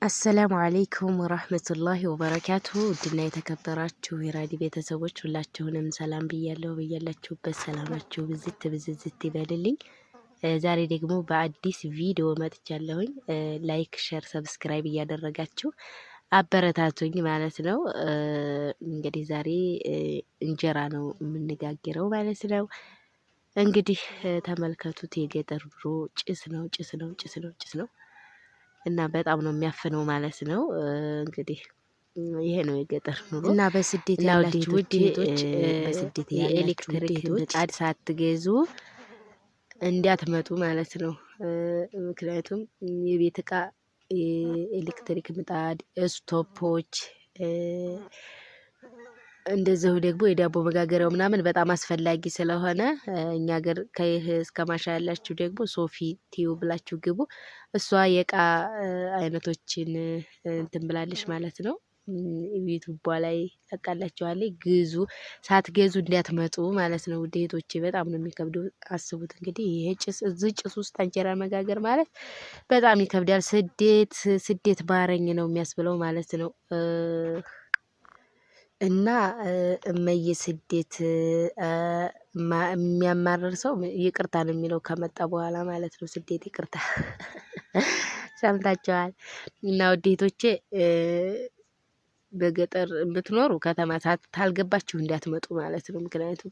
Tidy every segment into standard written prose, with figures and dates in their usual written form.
አሰላሙ አለይኩም ወራህመቱላሂ ወበረካቱ ውድና የተከበራችሁ የራዲ ቤተሰቦች ሁላችሁንም ሰላም ብያለሁ። በያላችሁበት ሰላማችሁ ብዝት ይበልልኝ። ዛሬ ደግሞ በአዲስ ቪዲዮ መጥቻለሁኝ። ላይክ፣ ሼር፣ ሰብስክራይብ እያደረጋችሁ አበረታቱኝ ማለት ነው። እንግዲህ ዛሬ እንጀራ ነው የምንጋግረው ማለት ነው። እንግዲህ ተመልከቱት፣ የገጠር ኑሮ ጭስ ነው እና በጣም ነው የሚያፍነው ማለት ነው። እንግዲህ ይሄ ነው የገጠር ኑሮ እና በስደት ያላችሁ ውዴቶች በስደት የኤሌክትሪክ ምጣድ ሳትገዙ እንዲያትመጡ ማለት ነው። ምክንያቱም የቤት እቃ የኤሌክትሪክ ምጣድ፣ ስቶፖች እንደዚሁ ደግሞ የዳቦ መጋገሪያው ምናምን በጣም አስፈላጊ ስለሆነ እኛ ሀገር ከይህ እስከ ማሻ ያላችሁ ደግሞ ሶፊ ቲዩብ ብላችሁ ግቡ። እሷ የእቃ አይነቶችን እንትን ብላለች ማለት ነው። ዩቲዩብ ላይ ታውቃላችኋለች። ግዙ፣ ሳትገዙ እንዲያትመጡ ማለት ነው። ውድ እህቶቼ በጣም ነው የሚከብደው። አስቡት እንግዲህ ይሄ ጭስ ውስጥ እንጀራ መጋገር ማለት በጣም ይከብዳል። ስደት ባረኝ ነው የሚያስብለው ማለት ነው። እና እመዬ ስደት የሚያማርር ሰው ይቅርታ ነው የሚለው ከመጣ በኋላ ማለት ነው። ስደት ይቅርታ ሰምታችኋል። እና ውዴቶቼ በገጠር የምትኖሩ ከተማ ታልገባችሁ እንዳትመጡ ማለት ነው። ምክንያቱም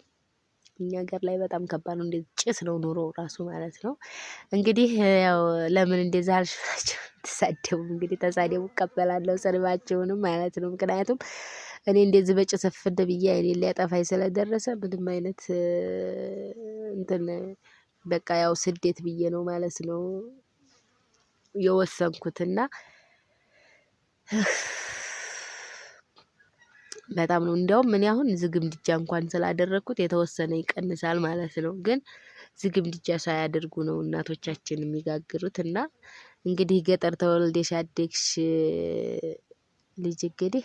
እኛ ሀገር ላይ በጣም ከባድ ነው። እንደዚህ ጭስ ነው ኑሮ ራሱ ማለት ነው። እንግዲህ ያው ለምን እንደዛ አልሽ ብላችሁ ተሳደቡ፣ እንግዲህ ተሳደቡ፣ እቀበላለሁ ስድባችሁንም ማለት ነው። ምክንያቱም እኔ እንደዚህ በጭስ ፍድ ብዬ እኔን ሊያጠፋኝ ስለደረሰ ምንም አይነት እንትን በቃ ያው ስደት ብዬ ነው ማለት ነው የወሰንኩትና በጣም ነው። እንዲያውም ምን አሁን ዝግምድጃ እንኳን ስላደረኩት የተወሰነ ይቀንሳል ማለት ነው። ግን ዝግምድጃ ሳያደርጉ ነው እናቶቻችን የሚጋግሩት። እና እንግዲህ ገጠር ተወልደሽ አደግሽ ልጅ እንግዲህ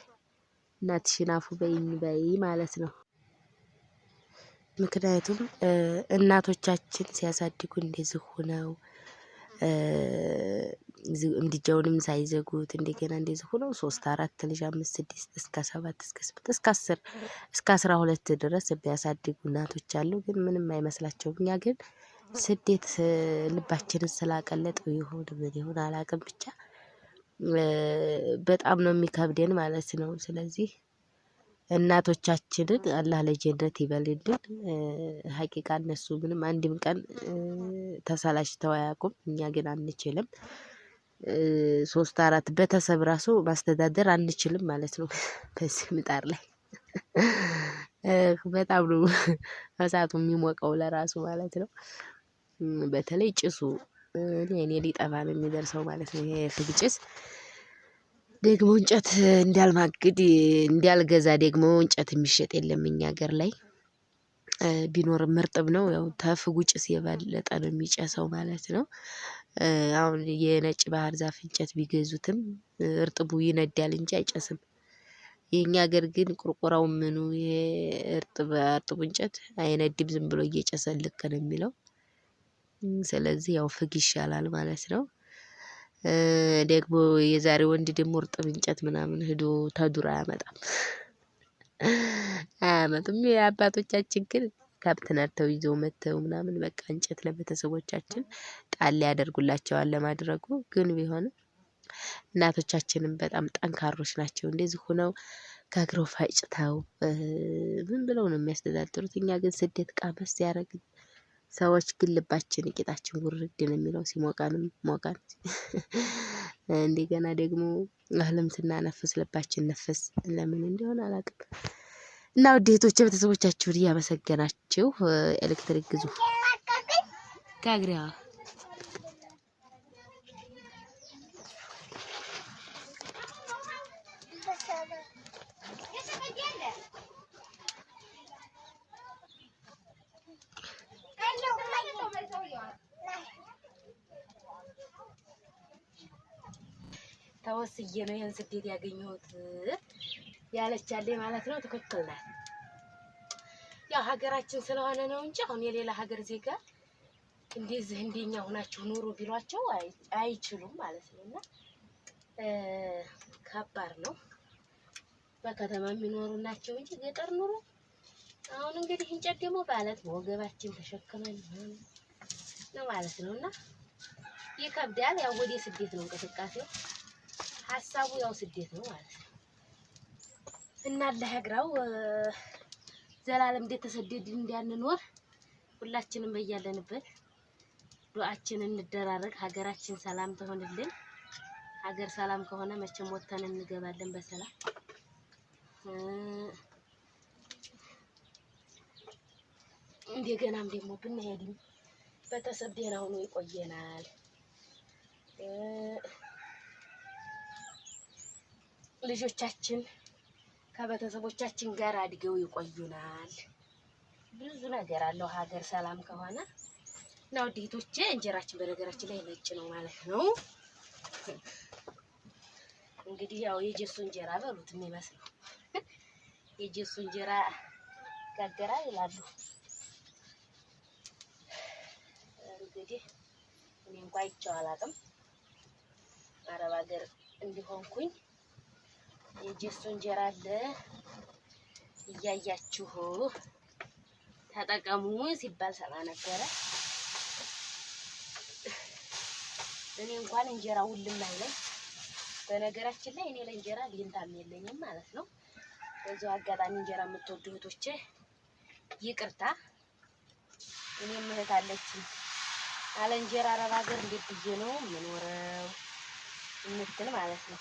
እናትሽን አፉ በይኝ በይ ማለት ነው። ምክንያቱም እናቶቻችን ሲያሳድጉ እንደዚህ ሆነው ምድጃውንም ሳይዘጉት እንደገና እንደዚህ ሆነው 3 4 ልጅ 5 6 እስከ 7 እስከ 8 እስከ 10 እስከ 12 ድረስ የሚያሳድጉ እናቶች አሉ። ግን ምንም አይመስላቸውም። እኛ ግን ስደት ልባችንን ስላቀለጠው ይሁን ምን ይሁን አላውቅም፣ ብቻ በጣም ነው የሚከብደን ማለት ነው። ስለዚህ እናቶቻችንን አላህ ለጀነት ይበልልን። ሀቂቃ እነሱ ምንም አንድም ቀን ተሰላችተው አያውቁም። እኛ ግን አንችልም። 3 4 ቤተሰብ ራሱ ማስተዳደር አንችልም ማለት ነው በዚህ ምጣድ ላይ። በጣም ነው እሳቱ የሚሞቀው ለራሱ ማለት ነው። በተለይ ጭሱ እኔ ሊጠፋ ነው የሚደርሰው ማለት ነው። ይሄ ፍግ ጭስ ደግሞ እንጨት እንዳልማግድ እንዳልገዛ ደግሞ እንጨት የሚሸጥ የለም እኛ ሀገር ላይ። ቢኖርም እርጥብ ነው። ያው ተፍጉ ጭስ የበለጠ ነው የሚጨሰው ማለት ነው። አሁን የነጭ ባህር ዛፍ እንጨት ቢገዙትም እርጥቡ ይነዳል እንጂ አይጨስም። የኛ ሀገር ግን ቁርቁራው ምኑ የእርጥቡ እንጨት አይነድም፣ ዝም ብሎ እየጨሰ ልክ ነው የሚለው። ስለዚህ ያው ፍግ ይሻላል ማለት ነው። ደግሞ የዛሬ ወንድ ደግሞ እርጥብ እንጨት ምናምን ሄዶ ተዱር አያመጡም። የአባቶቻችን ግን ከብት ነድተው ይዘው መተው ምናምን በቃ እንጨት ለቤተሰቦቻችን ጣል ያደርጉላቸዋል ለማድረጉ። ግን ቢሆንም እናቶቻችንም በጣም ጠንካሮች ናቸው። እንደዚህ ሆነው ጋግረው ፈጭተው ምን ብለው ነው የሚያስተዳድሩት። እኛ ግን ስደት ቃመስ ያደረግ ሰዎች ግን ልባችን ቂጣችን ውርድ ነው የሚለው ሲሞቃንም ሞቃን። እንደገና ደግሞ እህልም ስናነፍስ ልባችን ነፍስ ለምን እንደሆነ አላውቅም። እና ውዴቶቼ ቤተሰቦቻችሁን እያመሰገናችሁ ኤሌክትሪክ ግዙ። ጋግሪያ ተወስዬ ነው ይሄን ስደት ያገኘሁት ያለቻለ ማለት ነው። ትክክል ናት። ያው ሀገራችን ስለሆነ ነው እንጂ አሁን የሌላ ሀገር ዜጋ እንደዚህ እንደኛ ሆናችሁ ኑሩ ቢሏቸው አይችሉም ማለት ነውና ከባድ ነው። በከተማ የሚኖሩ ናቸው እንጂ ገጠር ኑሮ አሁን እንግዲህ እንጨት ደግሞ ባለት ወገባችን ተሸክመን ነው ማለት ነውና ይከብዳል። ያው ወደ ስደት ነው እንቅስቃሴው፣ ሀሳቡ ያው ስደት ነው ማለት ነው። እና አላህ ያግራው ዘላለም እንደተሰደድን እንዳንኖር ሁላችንም በያለንበት ዱዓችንን እንደራረግ፣ ሀገራችን ሰላም ትሆንልን። ሀገር ሰላም ከሆነ መቼም ወጥተን እንገባለን በሰላም። እንደገናም ደግሞ ብንሄድም ቤተሰብ ደህና ሆኖ ይቆየናል። ልጆቻችን ከቤተሰቦቻችን ጋር አድገው ይቆዩናል። ብዙ ነገር አለው ሀገር ሰላም ከሆነ እና ውዴቶቼ እንጀራችን በነገራችን ላይ ነጭ ነው ማለት ነው። እንግዲህ ያው የጀሱ እንጀራ በሉት የሚመስለው የጀሱ እንጀራ ጋገራ ይላሉ። እንግዲህ እኔ እንኳን አይቼው አላውቅም። አረብ ሀገር እንዲሆንኩኝ የጀሱ እንጀራ አለ እያያችሁ ተጠቀሙ ሲባል ሰማ ነበረ። እኔ እንኳን እንጀራ ውልም አይለኝ። በነገራችን ላይ እኔ ለእንጀራ ሊንታም የለኝም ማለት ነው። በዚሁ አጋጣሚ እንጀራ የምትወዱ እህቶቼ ይቅርታ፣ እኔም እህት አለችኝ አለ እንጀራ አረብ ሀገር እንዴት ብዬ ነው የምኖረው የምትል ማለት ነው።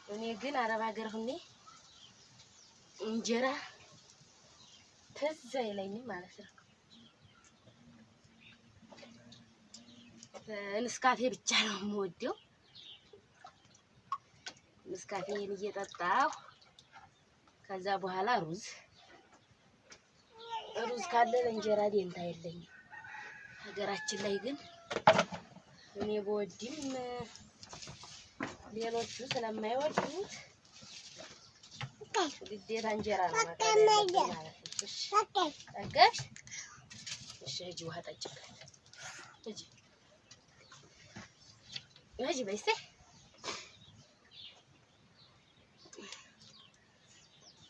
እኔ ግን አረብ ሀገር ሁኔ እንጀራ ትዝ አይለኝም ማለት ነው። ንስካፌ ብቻ ነው የምወደው። ንስካፌን እየጠጣሁ ከዛ በኋላ ሩዝ ካለ ለእንጀራ ደንታ የለኝም። ሀገራችን ላይ ግን እኔ በወድም ሌሎቹ ስለማይወዱት ግዴታ እንጀራ ነው ማለት ነው። እሺ እጂ ውሃ ጠጭበት እጂ በይሴ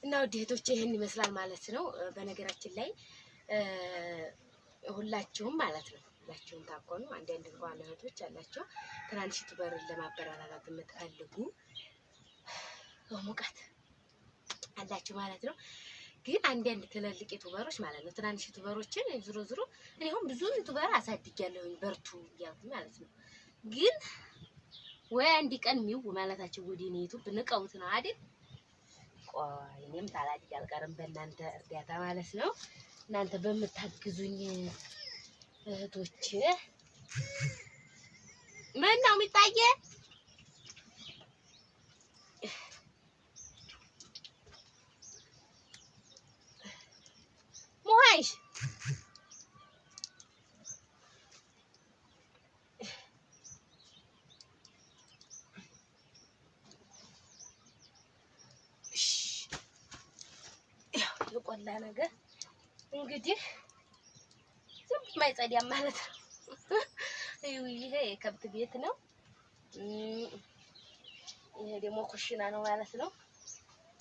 እና ውዴቶቼ ይሄን ይመስላል ማለት ነው። በነገራችን ላይ ሁላችሁም ማለት ነው ሁላችሁም ታቆኑ አንዳንድ እንኳን እህቶች አላችሁ ትናንሽ ዩቲዩበርን ለማበረታታት የምትፈልጉ ሙቀት አላችሁ ማለት ነው። ግን አንዳንድ ትልልቅ ዩቲዩበሮች ማለት ነው ትናንሽ ዩቲዩበሮችን ዙሮ እኔ አሁን ብዙ ዩቲዩበር አሳድጊያለሁኝ በርቱ እያልኩኝ ማለት ነው። ግን ወይ አንድ ቀን ሚው ማለታቸው ወደ እኔ ዩቲዩብ ንቀውት ነው አይደል? ቆይ እኔም ታላድግ አልቀርም በእናንተ እርዳታ ማለት ነው። እናንተ በምታግዙኝ እህቶቼ ምን ነው የሚታየ ሙሃይሽ የቆላ ነገር እንግዲህ ዝም ማይጸዲያ ማለት ነው። ይሄ የከብት ቤት ነው። ይሄ ደግሞ ኩሽና ነው ማለት ነው።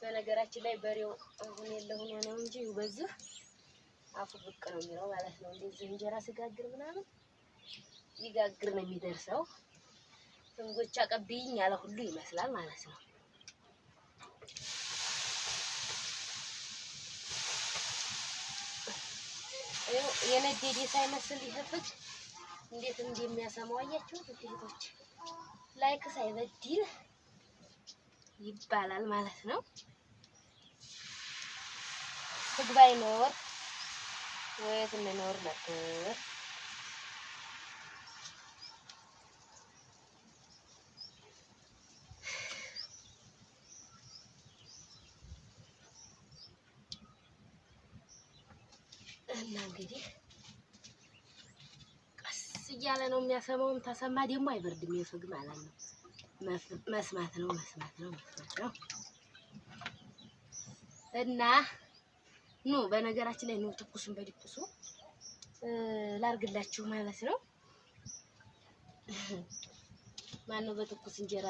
በነገራችን ላይ በሬው አሁን የለሁም ነው እንጂ በዚህ አፉ ብቅ ነው የሚለው ማለት ነው። እንደዚህ እንጀራ ስጋግር ምናምን ይጋግር ነው የሚደርሰው። እንጎቻ ቀብይኝ ያለ ሁሉ ይመስላል ማለት ነው። የነደደ ሳይመስል ይፈፍት እንዴት እንደሚያሰማው አያችሁ እህቶች። ላይክ ሳይበድል ይባላል ማለት ነው። ትግባይ ኖር ወይስ እንኖር ነበር? እና እንግዲህ ቀስ እያለ ነው የሚያሰማውም። ተሰማ ደግሞ አይበርድም የፍግ ማለት ነው። መስማት ነው። እና ኑ በነገራችን ላይ ነው ትኩሱን በድቁሱ ላርግላችሁ ማለት ነው። ማነው በትኩስ እንጀራ